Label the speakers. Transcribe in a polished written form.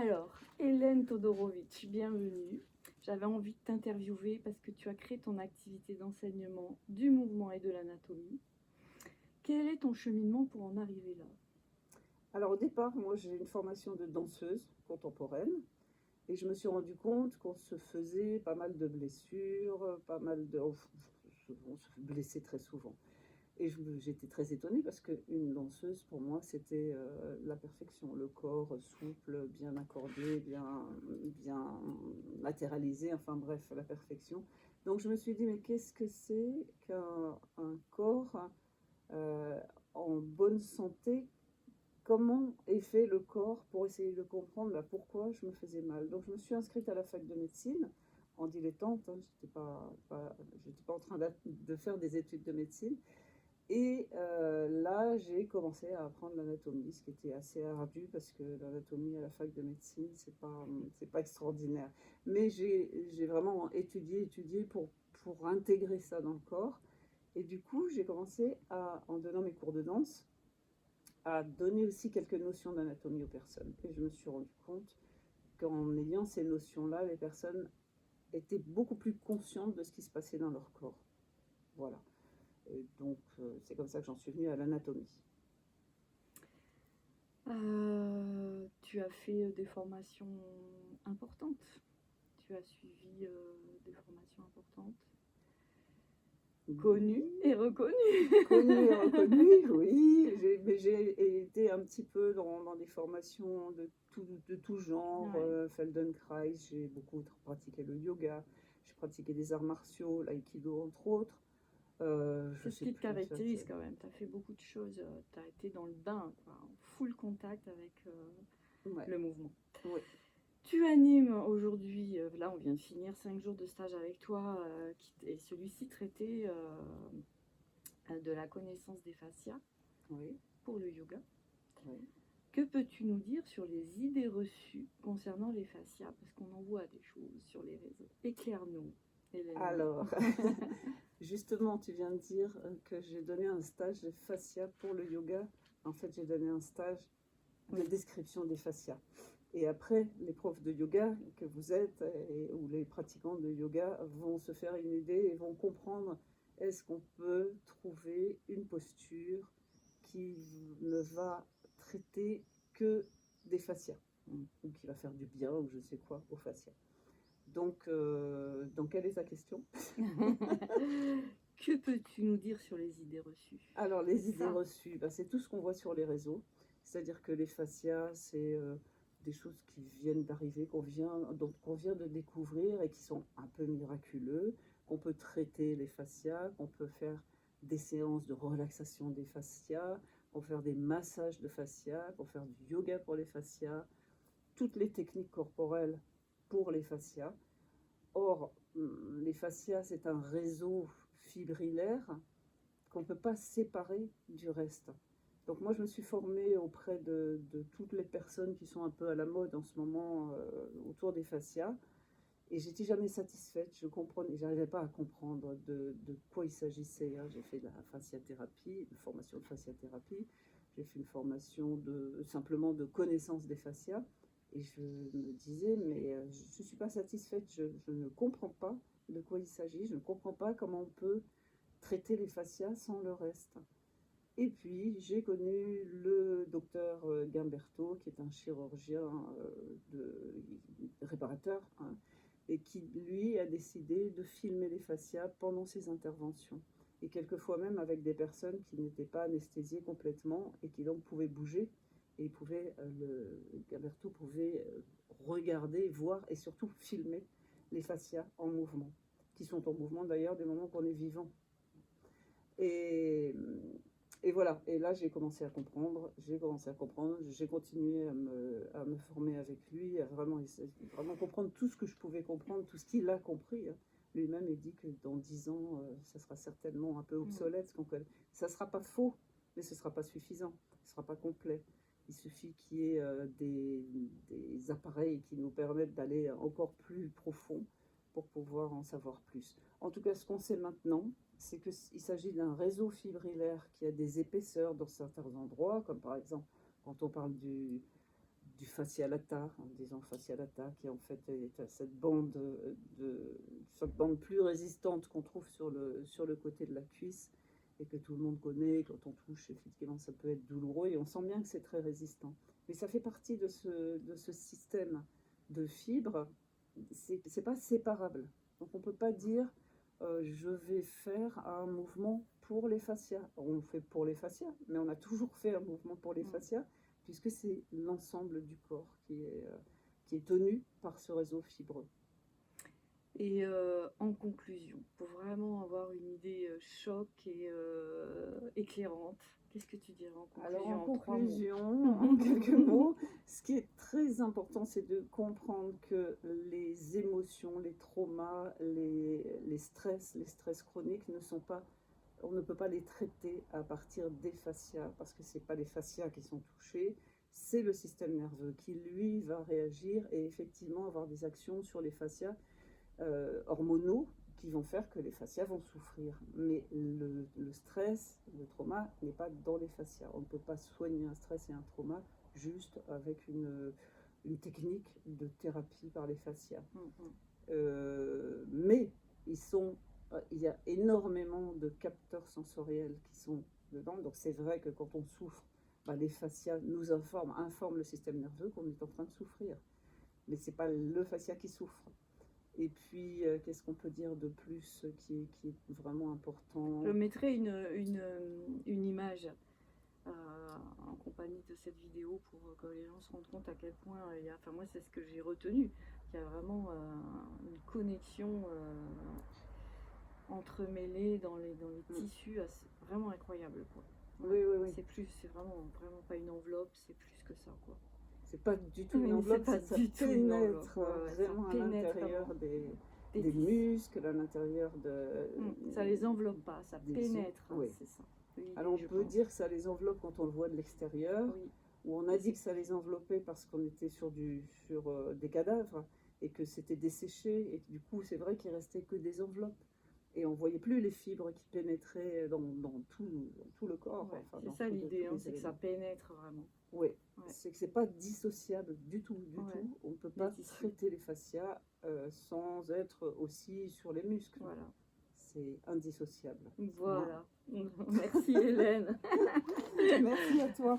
Speaker 1: Alors, Hélène Todorovitch, bienvenue. J'avais envie de t'interviewer parce que tu as créé ton activité d'enseignement du mouvement et de l'anatomie. Quel est ton cheminement pour en arriver là?
Speaker 2: Alors au départ, moi j'ai une formation de danseuse contemporaine et je me suis rendu compte qu'on se faisait pas mal de blessures, on se fait blesser très souvent. Et j'étais très étonnée parce qu'une danseuse, pour moi, c'était la perfection. Le corps souple, bien accordé, bien latéralisé, enfin bref, la perfection. Donc je me suis dit, mais qu'est-ce que c'est qu'un corps euh, en bonne santé? Comment est fait le corps pour essayer de comprendre pourquoi je me faisais mal. Donc je me suis inscrite à la fac de médecine en dilettante, hein, j'étais pas en train de faire des études de médecine. Et là, j'ai commencé à apprendre l'anatomie, ce qui était assez ardu parce que l'anatomie à la fac de médecine, c'est pas extraordinaire. Mais j'ai vraiment étudié pour intégrer ça dans le corps. Et du coup, j'ai commencé en donnant mes cours de danse, à donner aussi quelques notions d'anatomie aux personnes. Et je me suis rendu compte qu'en ayant ces notions-là, les personnes étaient beaucoup plus conscientes de ce qui se passait dans leur corps. Voilà. Et donc, c'est comme ça que j'en suis venue à l'anatomie.
Speaker 1: Tu as fait des formations importantes. Tu as suivi des formations importantes. Connues et reconnues.
Speaker 2: Connues et reconnues, oui. Mais j'ai été un petit peu dans des formations de tout genre.
Speaker 1: Ouais.
Speaker 2: Feldenkrais, j'ai beaucoup pratiqué le yoga. J'ai pratiqué des arts martiaux, l'aïkido entre autres.
Speaker 1: C'est ce qui te caractérise quand même. Tu as fait beaucoup de choses. Tu as été dans le bain, quoi, en full contact avec
Speaker 2: Ouais.
Speaker 1: le mouvement.
Speaker 2: Ouais.
Speaker 1: Tu animes aujourd'hui, là on vient de finir 5 jours de stage avec toi, et celui-ci traitait de la connaissance des fascias,
Speaker 2: Oui.
Speaker 1: pour le yoga.
Speaker 2: Oui.
Speaker 1: Que peux-tu nous dire sur les idées reçues concernant les fascias? Parce qu'on en voit des choses sur les réseaux. Éclaire-nous, Hélène.
Speaker 2: Alors, justement, tu viens de dire que j'ai donné un stage de fascia pour le yoga. En fait, j'ai donné un stage de description des fascias. Et après, les profs de yoga que vous êtes ou les pratiquants de yoga vont se faire une idée et vont comprendre, est-ce qu'on peut trouver une posture qui ne va traiter que des fascias, ou qui va faire du bien, ou je sais quoi, aux fascias. Donc, quelle est ta question?
Speaker 1: Que peux-tu nous dire sur les idées reçues?
Speaker 2: Alors, les idées reçues, c'est tout ce qu'on voit sur les réseaux. C'est-à-dire que les fascias, c'est des choses qui viennent d'arriver, qu'on vient de découvrir et qui sont un peu miraculeux, qu'on peut traiter les fascias, qu'on peut faire des séances de relaxation des fascias, qu'on peut faire des massages de fascias, qu'on peut faire du yoga pour les fascias, toutes les techniques corporelles pour les fascias. Or, les fascias, c'est un réseau fibrillaire qu'on ne peut pas séparer du reste. Donc moi, je me suis formée auprès de toutes les personnes qui sont un peu à la mode en ce moment autour des fascias. Et j'étais jamais satisfaite, j'arrivais pas à comprendre de quoi il s'agissait. Hein. J'ai fait de la fasciathérapie, une formation de fasciathérapie. J'ai fait une formation simplement de connaissance des fascias. Et je me disais, mais je ne suis pas satisfaite, je ne comprends pas de quoi il s'agit, je ne comprends pas comment on peut traiter les fascias sans le reste. Et puis, j'ai connu le docteur Guimberteau, qui est un chirurgien réparateur, hein, et qui, lui, a décidé de filmer les fascias pendant ses interventions. Et quelquefois même avec des personnes qui n'étaient pas anesthésiées complètement et qui donc pouvaient bouger. Et Guimberteau pouvait regarder, voir et surtout filmer les fascias en mouvement, qui sont en mouvement d'ailleurs du moment qu'on est vivant. Et voilà, et là j'ai commencé à comprendre, j'ai continué à me former avec lui, à vraiment comprendre tout ce que je pouvais comprendre, tout ce qu'il a compris. Hein. Lui-même, il dit que dans 10 ans, ça sera certainement un peu obsolète ce qu'on connaît. Ça ne sera pas faux, mais ce ne sera pas suffisant, ce ne sera pas complet. Il suffit qu'il y ait des appareils qui nous permettent d'aller encore plus profond pour pouvoir en savoir plus. En tout cas, ce qu'on sait maintenant, c'est qu'il s'agit d'un réseau fibrillaire qui a des épaisseurs dans certains endroits, comme par exemple quand on parle du fascia lata, en disant fascia lata, qui en fait est cette bande, cette bande plus résistante qu'on trouve sur le côté de la cuisse et que tout le monde connaît. Quand on touche, effectivement, ça peut être douloureux et on sent bien que c'est très résistant. Mais ça fait partie de ce système de fibres, c'est pas séparable. Donc on ne peut pas dire je vais faire un mouvement pour les fascias. On fait pour les fascias, mais on a toujours fait un mouvement pour les fascias, puisque c'est l'ensemble du corps qui est tenu par ce réseau fibreux.
Speaker 1: Et en conclusion, pour vraiment avoir une idée choc et éclairante, qu'est-ce que tu dirais en conclusion?
Speaker 2: Alors en
Speaker 1: en 3 mots?
Speaker 2: conclusion, en quelques mots, ce qui est très important, c'est de comprendre que les émotions, les traumas, les stress chroniques ne sont pas, on ne peut pas les traiter à partir des fascias, parce que ce n'est pas les fascias qui sont touchés, c'est le système nerveux qui, lui, va réagir et effectivement avoir des actions sur les fascias hormonaux qui vont faire que les fascias vont souffrir. Mais le stress, le trauma n'est pas dans les fascias. On ne peut pas soigner un stress et un trauma juste avec une technique de thérapie par les fascias. Mais il y a énormément de capteurs sensoriels qui sont dedans. Donc c'est vrai que quand on souffre, les fascias nous informent le système nerveux qu'on est en train de souffrir. Mais ce n'est pas le fascia qui souffre. Et puis, qu'est-ce qu'on peut dire de plus qui est vraiment important?
Speaker 1: Je mettrai une image en compagnie de cette vidéo pour que les gens se rendent compte à quel point il y a, enfin moi c'est ce que j'ai retenu, qu'il y a vraiment une connexion entremêlée dans les tissus vraiment incroyable, quoi.
Speaker 2: Oui, oui, oui.
Speaker 1: C'est vraiment pas une enveloppe, c'est plus que ça, quoi.
Speaker 2: C'est pas du tout une enveloppe, ça pénètre vraiment à l'intérieur des muscles, à l'intérieur de...
Speaker 1: Ça les enveloppe pas, ça pénètre,
Speaker 2: oui.
Speaker 1: c'est ça.
Speaker 2: Alors on peut dire que ça les enveloppe quand on le voit de l'extérieur, où on a dit que ça les enveloppait parce qu'on était sur des cadavres et que c'était desséché, et que du coup c'est vrai qu'il restait que des enveloppes. Et on ne voyait plus les fibres qui pénétraient dans tout le corps.
Speaker 1: Ouais, enfin, c'est ça l'idée, c'est que ça pénètre vraiment.
Speaker 2: Oui, c'est que c'est pas dissociable du tout. On ne peut pas traiter les fascias sans être aussi sur les muscles.
Speaker 1: Voilà.
Speaker 2: C'est indissociable.
Speaker 1: Voilà. Merci Hélène.
Speaker 2: Merci à toi.